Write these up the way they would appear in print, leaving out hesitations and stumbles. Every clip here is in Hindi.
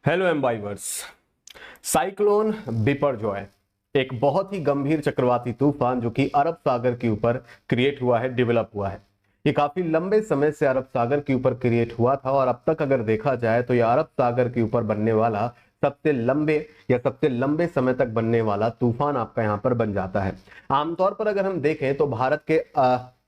हेलो एम्बाइवर्स। साइक्लोन बिपरजॉय एक बहुत ही गंभीर चक्रवाती तूफान जो कि अरब सागर के ऊपर क्रिएट हुआ है, डेवलप हुआ है। ये काफी लंबे समय से अरब सागर के ऊपर क्रिएट हुआ था और अब तक अगर देखा जाए तो ये अरब सागर के ऊपर बनने वाला सबसे लंबे समय तक बनने वाला तूफान आपका यहाँ पर बन जाता है। आमतौर पर अगर हम देखें तो भारत के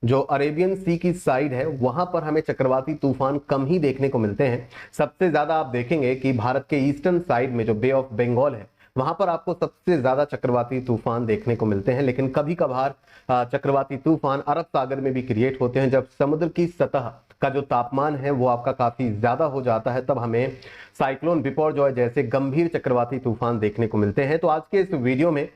जो अरेबियन सी की साइड है वहां पर हमें चक्रवाती तूफान कम ही देखने को मिलते हैं। सबसे ज्यादा आप देखेंगे कि भारत के ईस्टर्न साइड में जो बे ऑफ बंगाल है वहां पर आपको सबसे ज्यादा चक्रवाती तूफान देखने को मिलते हैं। लेकिन कभी कभार चक्रवाती तूफान अरब सागर में भी क्रिएट होते हैं। जब समुद्र की सतह का जो तापमान है वो आपका काफी ज्यादा हो जाता है तब हमें साइक्लोन बिपरजॉय जैसे गंभीर चक्रवाती तूफान देखने को मिलते हैं। तो आज के इस वीडियो में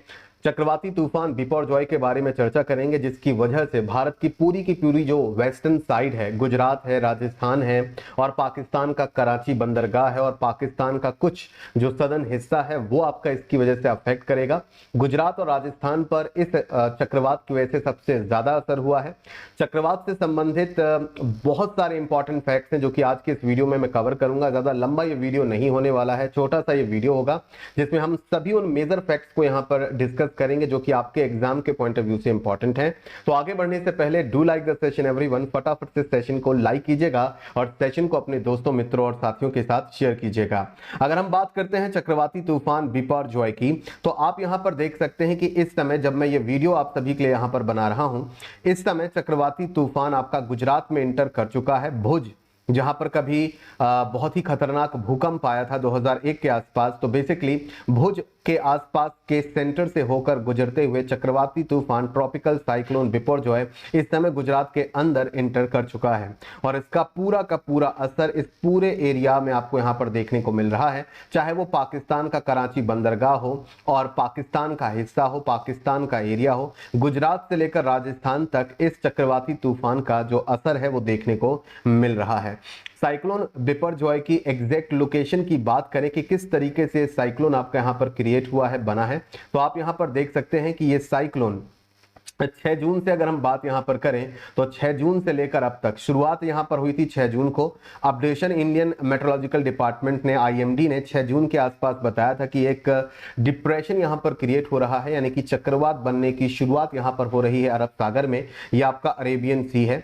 चक्रवाती तूफान बिपरजॉय के बारे में चर्चा करेंगे, जिसकी वजह से भारत की पूरी जो वेस्टर्न साइड है, गुजरात है, राजस्थान है और पाकिस्तान का कराची बंदरगाह है और पाकिस्तान का कुछ जो सदर्न हिस्सा है वो आपका इसकी वजह से अफेक्ट करेगा। गुजरात और राजस्थान पर इस चक्रवात की वजह से सबसे ज्यादा असर हुआ है। चक्रवात से संबंधित बहुत सारे इंपॉर्टेंट फैक्ट्स हैं जो कि आज के इस वीडियो में मैं कवर करूंगा। ज्यादा लंबा ये वीडियो नहीं होने वाला है, छोटा सा ये वीडियो होगा जिसमें हम सभी उन मेजर फैक्ट्स को यहाँ पर डिस्कस करेंगे जो कि आपके एग्जाम के पॉइंट ऑफ व्यू से इंपॉर्टेंट है। तो आगे बढ़ने से पहले do like the session everyone, फटाफट से सेशन को लाइक कीजिएगा और सेशन को अपने दोस्तों, मित्रों और साथियों के साथ शेयर कीजिएगा। अगर हम बात करते हैं चक्रवाती तूफान बिपरजॉय की तो आप यहां पर देख सकते हैं कि इस समय जब मैं ये वीडियो आप सभी के लिए यहां पर बना रहा हूं, इस समय चक्रवाती तूफान आपका गुजरात में एंटर कर चुका है। भुज, जहां पर कभी बहुत ही खतरनाक भूकंप आया था 2001 के आसपास, तो बेसिकली भुज के आसपास के सेंटर से होकर गुजरते हुए चक्रवाती तूफान ट्रॉपिकल साइक्लोन बिपरजॉय इस समय गुजरात के अंदर एंटर कर चुका है और इसका पूरा का पूरा असर इस पूरे एरिया में आपको यहां पर देखने को मिल रहा है। चाहे वो पाकिस्तान का कराची बंदरगाह हो और पाकिस्तान का हिस्सा हो, पाकिस्तान का एरिया हो, गुजरात से लेकर राजस्थान तक इस चक्रवाती तूफान का जो असर है वो देखने को मिल रहा है। साइक्लोन बिपरजॉय की एग्जैक्ट लोकेशन की बात करें कि किस तरीके से साइक्लोन आपका यहां पर क्रिएट हुआ है, बना है, तो आप यहां पर देख सकते हैं कि ये साइक्लोन 6 जून से अगर हम बात यहां पर करें तो 6 जून से लेकर अब तक शुरुआत यहां पर हुई थी 6 जून को। अपडेशन इंडियन मेट्रोलॉजिकल डिपार्टमेंट ने, आईएमडी ने 6 जून के आसपास बताया था कि एक डिप्रेशन यहां पर क्रिएट हो रहा है, यानी कि चक्रवात बनने की शुरुआत यहां पर हो रही है अरब सागर में। यह आपका अरेबियन सी है,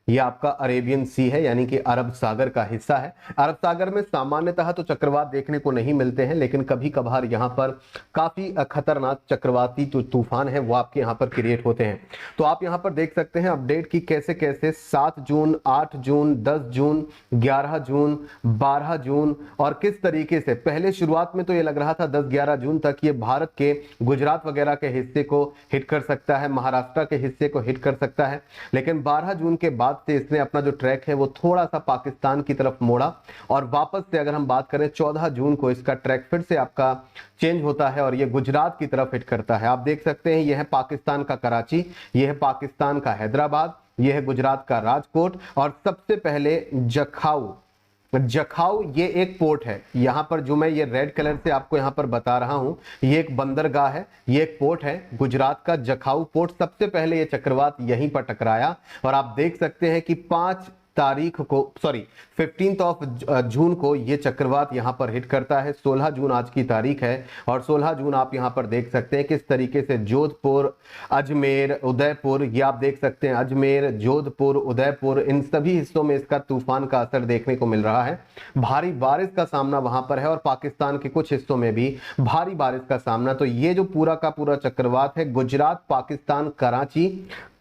यह आपका अरेबियन सी है, यानी कि अरब सागर का हिस्सा है। अरब सागर में सामान्यतः तो चक्रवात देखने को नहीं मिलते हैं, लेकिन कभी कभार यहां पर काफी खतरनाक चक्रवाती जो तूफान है वो आपके यहां पर क्रिएट होते हैं। तो आप यहां पर देख सकते हैं अपडेट की कैसे कैसे 7 जून, 8 जून, 10 जून, 11 जून, 12 जून और किस तरीके से पहले शुरुआत में तो ये लग रहा था 10-11 जून तक ये भारत के गुजरात वगैरह के हिस्से को हिट कर सकता है, महाराष्ट्र के हिस्से को हिट कर सकता है, लेकिन 12 जून के बाद से इसने अपना जो ट्रैक है वो थोड़ा सा पाकिस्तान की तरफ मोड़ा और वापस से अगर हम बात करें 14 जून को इसका ट्रैक फिर से आपका चेंज होता है और ये गुजरात की तरफ हिट करता है। आप देख सकते हैं यह है पाकिस्तान का कराची, यह है पाकिस्तान का हैदराबाद, यह है गुजरात का राजकोट और सबसे पहले जखाऊ ये एक पोर्ट है। यहां पर जो मैं ये रेड कलर से आपको यहां पर बता रहा हूं, ये एक बंदरगाह है, ये एक पोर्ट है गुजरात का जखाऊ पोर्ट। सबसे पहले ये चक्रवात यहीं पर टकराया और आप देख सकते हैं कि 15 जून को ये चक्रवात यहां पर हिट करता है। 16 जून आज की तारीख है और 16 जून आप यहां पर देख सकते हैं किस तरीके से जोधपुर, अजमेर, उदयपुर, ये आप देख सकते हैं अजमेर, जोधपुर, उदयपुर, इन सभी हिस्सों में इसका तूफान का असर देखने को मिल रहा है। भारी बारिश का सामना वहां पर है और पाकिस्तान के कुछ हिस्सों में भी भारी बारिश का सामना। तो ये जो पूरा का पूरा चक्रवात है गुजरात, पाकिस्तान,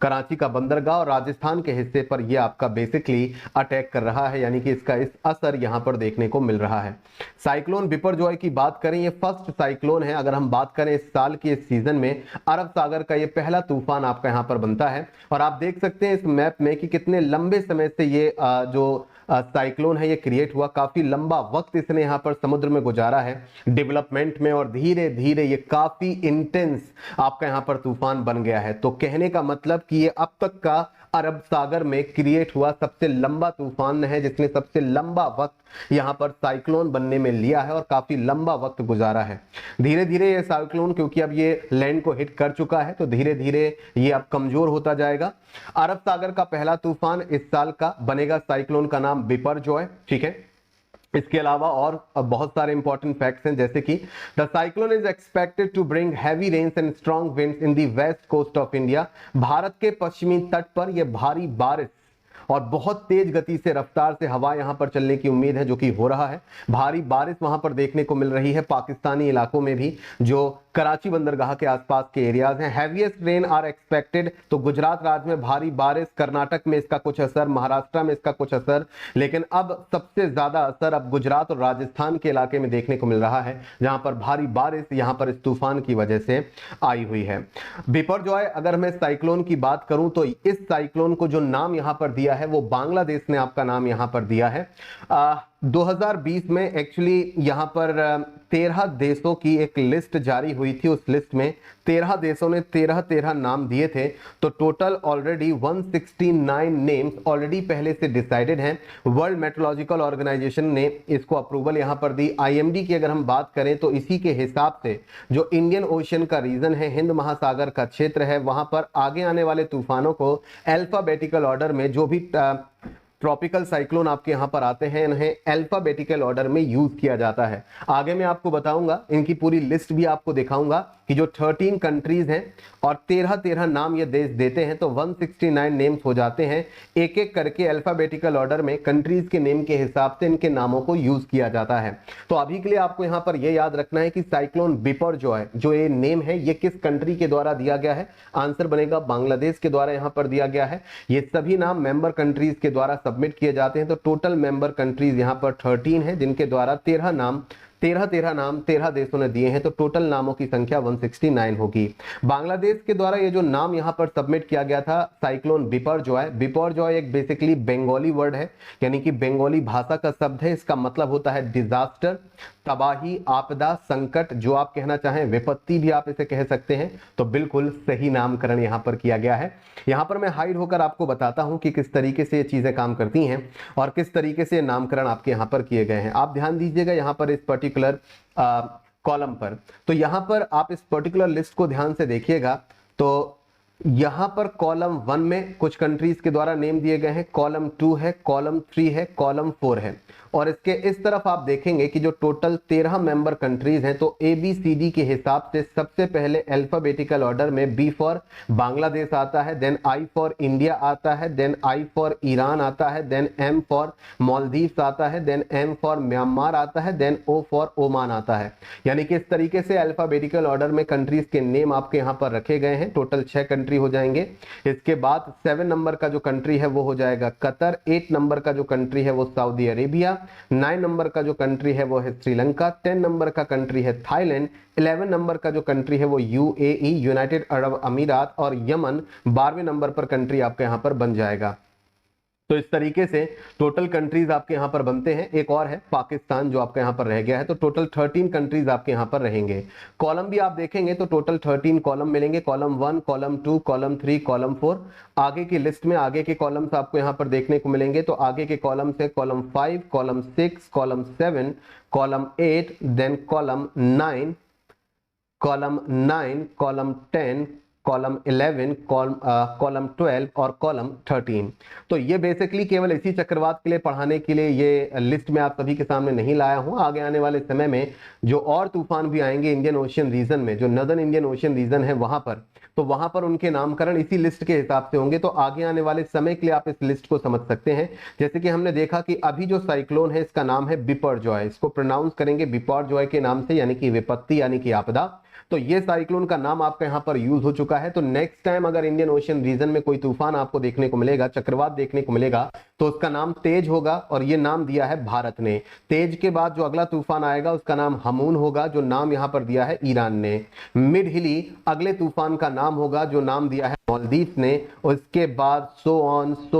कराची का बंदरगाह और राजस्थान के हिस्से पर यह आपका बेसिकली अटैक कर रहा है, यानी कि इसका इस असर यहां पर देखने को मिल रहा है। साइक्लोन बिपरजॉय की बात करें, ये फर्स्ट साइक्लोन है। अगर हम बात करें इस साल की इस सीजन में अरब सागर का ये पहला तूफान आपका यहां पर बनता है और आप देख सकते हैं इस मैप में कि कितने लंबे समय से ये जो साइक्लोन है ये क्रिएट हुआ। काफी लंबा वक्त इसने यहां पर समुद्र में गुजारा है डेवलपमेंट में और धीरे धीरे ये काफी इंटेंस आपका यहां पर तूफान बन गया है। तो कहने का मतलब कि ये अब तक का अरब सागर में क्रिएट हुआ सबसे लंबा तूफान है, जिसने सबसे लंबा वक्त यहां पर साइक्लोन बनने में लिया है और काफी लंबा वक्त गुजारा है। धीरे धीरे ये साइक्लोन, क्योंकि अब ये लैंड को हिट कर चुका है, तो धीरे धीरे ये अब कमजोर होता जाएगा। अरब सागर का पहला तूफान इस साल का बनेगा, साइक्लोन का नाम बिपरजॉय, ठीक है। इसके अलावा और बहुत सारे इंपॉर्टेंट फैक्ट्स हैं, जैसे कि the cyclone is expected to bring heavy rains and strong winds in the west coast of India. Bharat के पश्चिमी तट पर यह भारी बारिश और बहुत तेज गति से रफ्तार से हवा यहां पर चलने की उम्मीद है, जो कि हो रहा है। भारी बारिश वहां पर देखने को मिल रही है पाकिस्तानी इलाकों में भी, जो कराची बंदरगाह के आसपास के एरियाज हैं। हैवीएस्ट रेन आर एक्सपेक्टेड, तो गुजरात राज्य में भारी बारिश, कर्नाटक में इसका कुछ असर, महाराष्ट्र में इसका कुछ असर, लेकिन अब सबसे ज्यादा असर अब गुजरात और राजस्थान के इलाके में देखने को मिल रहा है, जहां पर भारी बारिश यहां पर इस तूफान की वजह से आई हुई है। बिपरजॉय, अगर मैं साइक्लोन की बात करूं तो इस साइक्लोन को जो नाम यहां पर दिया है वो बांग्लादेश ने आपका नाम यहां पर दिया है। 2020 में एक्चुअली यहां पर 13 देशों की एक लिस्ट जारी हुई थी। उस लिस्ट में 13 देशों ने 13 नाम दिए थे, तो टोटल ऑलरेडी 169 नेम्स ऑलरेडी पहले से डिसाइडेड हैं। वर्ल्ड मेट्रोलॉजिकल ऑर्गेनाइजेशन ने इसको अप्रूवल यहां पर दी। आईएमडी की अगर हम बात करें तो इसी के हिसाब से जो इंडियन ओशियन का रीजन है, हिंद महासागर का क्षेत्र है, वहां पर आगे आने वाले तूफानों को अल्फाबेटिकल ऑर्डर में, जो भी ट्रॉपिकल साइक्लोन आपके यहां पर आते हैं, इन्हें अल्फाबेटिकल ऑर्डर में यूज किया जाता है। आगे मैं आपको बताऊंगा, इनकी पूरी लिस्ट भी आपको दिखाऊंगा कि जो 13 कंट्रीज हैं और 13 नाम ये देश देते हैं, तो 169 नेम्स हो जाते हैं। एक एक करके अल्फाबेटिकल ऑर्डर में कंट्रीज के नेम के हिसाब से इनके नामों को यूज किया जाता है। तो अभी के लिए आपको यहां पर यह याद रखना है कि साइक्लोन बिपरजॉय जो ये नेम है, ये किस कंट्री के द्वारा दिया गया है। आंसर बनेगा बांग्लादेश के द्वारा यहां पर दिया गया है। ये सभी नाम मेंबर कंट्रीज के द्वारा सबमिट किए जाते हैं। तो टोटल मेंबर कंट्रीज यहां पर 13 है, जिनके द्वारा 13 नाम 13 देशों ने दिए हैं, तो टोटल नामों की संख्या 169 होगी। बांग्लादेश के द्वारा ये जो नाम यहां पर सबमिट किया गया था, साइक्लोन बिपरजॉय। बिपरजॉय एक बेसिकली बंगाली वर्ड है, यानी कि बंगाली भाषा का शब्द है। इसका मतलब होता है डिजास्टर, तबाही, आपदा, संकट, जो आप कहना चाहें विपत्ति भी आप इसे कह सकते हैं। तो बिल्कुल सही नामकरण यहां पर किया गया है। यहां पर मैं हाइड होकर आपको बताता हूं कि किस तरीके से ये चीजें काम करती हैं और किस तरीके से नामकरण आपके यहां पर किए गए हैं। आप ध्यान दीजिएगा यहां पर इस पर्टिकुलर कॉलम पर। तो यहां पर आप इस पर्टिकुलर लिस्ट को ध्यान से देखिएगा, तो यहां पर कॉलम 1 में कुछ कंट्रीज के द्वारा नेम दिए गए हैं, कॉलम 2 है, कॉलम 3 है, कॉलम 4 है, और इसके इस तरफ आप देखेंगे कि जो टोटल 13 मेंबर कंट्रीज हैं, तो ABCD के हिसाब से सबसे पहले अल्फाबेटिकल ऑर्डर में B फॉर बांग्लादेश आता है, देन I फॉर इंडिया आता है, देन I फॉर ईरान आता है, देन M फॉर मालदीव्स आता है, देन M फॉर म्यांमार आता है, देन O फॉर ओमान आता है। यानी कि इस तरीके से अल्फाबेटिकल ऑर्डर में कंट्रीज के नेम आपके यहां पर रखे गए हैं। टोटल 6 कंट्री हो जाएंगे। इसके बाद 7 नंबर का जो कंट्री है वो हो जाएगा कतर, 8 नंबर का जो कंट्री है वो सऊदी अरेबिया, 9 नंबर का जो कंट्री है वो है श्रीलंका, 10 नंबर का कंट्री है थाईलैंड, 11 नंबर का जो कंट्री है वो UAE यूनाइटेड अरब अमीरात, और यमन 12वें नंबर पर कंट्री आपका यहां पर बन जाएगा। तो इस तरीके से टोटल कंट्रीज आपके यहां पर बनते हैं। एक और है पाकिस्तान जो आपका यहां पर रह गया है, तो टोटल 13 कंट्रीज आपके यहां पर रहेंगे। कॉलम भी आप देखेंगे तो टोटल 13 कॉलम मिलेंगे, कॉलम 1, कॉलम 2, कॉलम 3, कॉलम 4। आगे की लिस्ट में आगे के कॉलम्स आपको यहां पर देखने को मिलेंगे, तो आगे के कॉलम से column 5, column 6, column 7, column 8, then column 9, column 9, column 10, column 11, column 12 और कॉलम 13। तो ये बेसिकली केवल इसी चक्रवात के लिए पढ़ाने के लिए ये लिस्ट में आप सभी के सामने नहीं लाया हूं। आगे आने वाले समय में जो और तूफान भी आएंगे इंडियन ओशियन रीजन में, जो नदर्न इंडियन ओशियन रीजन है वहां पर, तो वहां पर उनके नामकरण इसी लिस्ट के हिसाब से होंगे। तो आगे आने वाले समय के लिए आप इस लिस्ट को समझ सकते हैं। जैसे कि हमने देखा कि अभी जो साइक्लोन है इसका नाम है बिपरजॉय, इसको प्रोनाउंस करेंगे बिपरजॉय के नाम से, यानी कि विपत्ति यानी कि आपदा। तो ये साइक्लोन का नाम आपका यहां पर यूज हो चुका है। तो नेक्स्ट टाइम अगर इंडियन ओशियन रीजन में कोई तूफान आपको देखने को मिलेगा, चक्रवात देखने को मिलेगा, तो उसका नाम तेज होगा, और ये नाम दिया है भारत ने। तेज के बाद जो अगला तूफान आएगा उसका नाम हमून होगा, जो नाम यहां पर दिया है ईरान ने। मिड हिली अगले तूफान का नाम होगा, जो नाम दिया है मालदीव्स ने। उसके बाद सो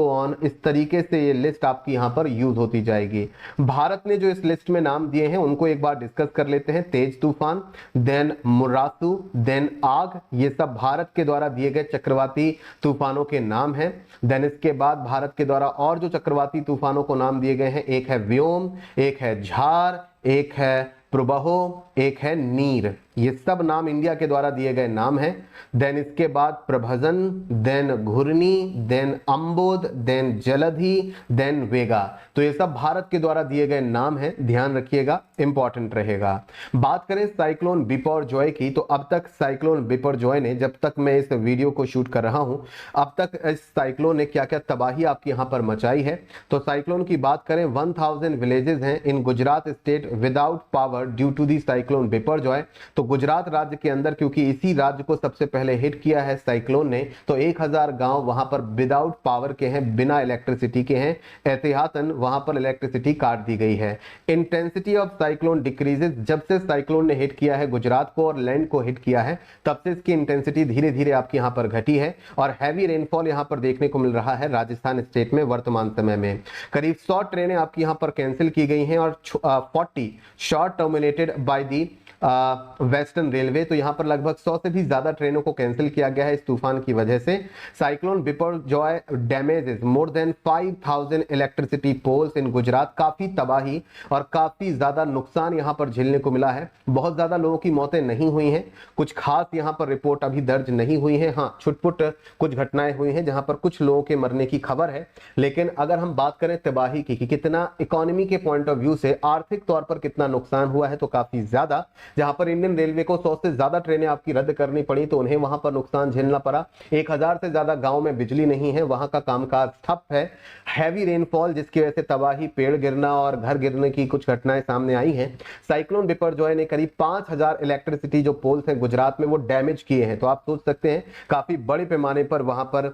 ऑन इस तरीके से ये लिस्ट आपकी यहां पर यूज होती जाएगी। भारत ने जो इस लिस्ट में नाम दिए हैं उनको एक बार डिस्कस कर लेते हैं। तेज तूफान, देन मुरासू, देन आग, ये सब भारत के द्वारा दिए गए चक्रवाती तूफानों के नाम हैं। देन इसके बाद भारत के द्वारा और जो चक्रवाती तूफानों को नाम दिए गए हैं, एक है व्योम, एक है झार, एक है प्रबहो, एक है नीर। ये सब नाम इंडिया के द्वारा दिए गए नाम हैं। देन इसके बाद प्रभजन, देन घुर्नी, देन अम्बोध, देन जलधि, देन वेगा। तो ये सब भारत के द्वारा दिए गए नाम हैं, ध्यान रखिएगा, इंपॉर्टेंट रहेगा। बात करें साइक्लोन बिपरजॉय की, तो अब तक साइक्लोन बिपरजॉय ने, जब तक मैं इस वीडियो को शूट कर रहा हूं, अब तक इस साइक्लोन ने क्या क्या तबाही आपकी यहां पर मचाई है। तो साइक्लोन की बात करें, 1000 विलेजेस हैं in Gujarat state without power due to the cyclone Biparjoy. तो गुजरात राज्य के अंदर, क्योंकि इसी राज्य को सबसे पहले हिट किया है साइक्लोन ने, तो 1000 गांव वहां पर विदाउट पावर के हैं, बिना इलेक्ट्रिसिटी के हैं। एहतियातन वहां पर इलेक्ट्रिसिटी काट दी गई है। इंटेंसिटी ऑफ साइक्लोन डिक्रीजेस, जब से साइक्लोन ने हिट किया है गुजरात को और लैंड को हिट किया है, तब से इसकी इंटेंसिटी धीरे धीरे आपकी यहां पर घटी है और हैवी रेनफॉल यहां पर देखने को मिल रहा है राजस्थान स्टेट में वर्तमान समय में। करीब 100 ट्रेनें आपकी यहां पर कैंसिल की गई हैं और 40 short terminated by the western railway. तो यहां पर लगभग 100 से भी ज्यादा ट्रेनों को कैंसिल किया गया है इस तूफान की वजह से। Cyclone Biparjoy damages more than 5000 electricity poles in Gujarat. काफी तबाही और काफी ज्यादा नुकसान यहां पर झेलने को मिला है। बहुत ज्यादा लोगों की मौतें नहीं हुई हैं, कुछ खास यहां पर रिपोर्ट अभी दर्ज नहीं हुई है। हाँ, छुटपुट कुछ घटनाएं हुई हैं जहां पर कुछ लोगों के मरने की खबर है। लेकिन अगर हम बात करें तबाही की कि कितना इकोनॉमी के पॉइंट ऑफ व्यू से आर्थिक तौर पर कितना नुकसान हुआ है, तो काफी ज्यादा। जहां पर इंडियन रेलवे को 100 से ज्यादा ट्रेनें आपकी रद्द करनी पड़ी, तो उन्हें वहां पर नुकसान झेलना पड़ा। 1000 से ज्यादा गांव में बिजली नहीं है, वहां का कामकाज ठप है। हैवी रेनफॉल जिसकी वजह से तबाही, पेड़ गिरना और घर गिरने की कुछ घटनाएं सामने आई हैं। साइक्लोन बिपरजॉय ने करीब 5000 इलेक्ट्रिसिटी जो पोल्स हैं गुजरात में वो डैमेज किए हैं। तो आप सोच सकते हैं काफी बड़े पैमाने पर वहां पर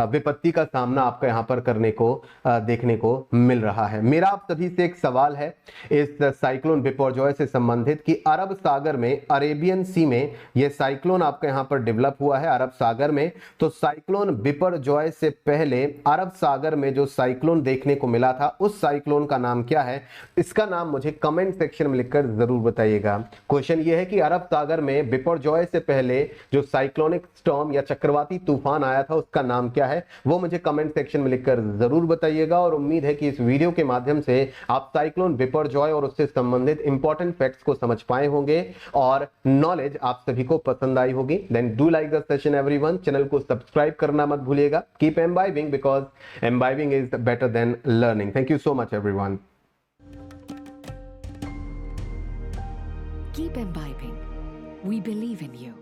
विपत्ति का सामना आपका यहां पर करने को देखने को मिल रहा है। मेरा आप सभी से एक सवाल है इस साइक्लोन बिपरजॉय से संबंधित कि अरब सागर में, अरेबियन सी में यह साइक्लोन आपका यहां पर डेवलप हुआ है अरब सागर में। तो साइक्लोन बिपरजॉय से पहले अरब सागर में जो साइक्लोन देखने को मिला था, उस साइक्लोन का नाम क्या है? इसका नाम मुझे कमेंट सेक्शन में लिखकर जरूर बताइएगा। क्वेश्चन यह है कि अरब सागर में बिपरजॉय से पहले जो साइक्लोनिक स्टॉर्म या चक्रवाती तूफान आया था, उसका नाम क्या है? वो मुझे कमेंट सेक्शन में लिखकर जरूर बताइएगा। और उम्मीद है कि इस वीडियो के माध्यम से आप साइक्लोन बिपरजॉय और उससे संबंधित इंपॉर्टेंट फैक्ट्स को समझ पाए होंगे और नॉलेज आप सभी को पसंद आई होगी। Then do like the session everyone. Channel को सब्सक्राइब करना मत भूलिएगा। Keep imbibing because imbibing is better than learning. Thank you so much everyone. Keep imbibing. We believe in you.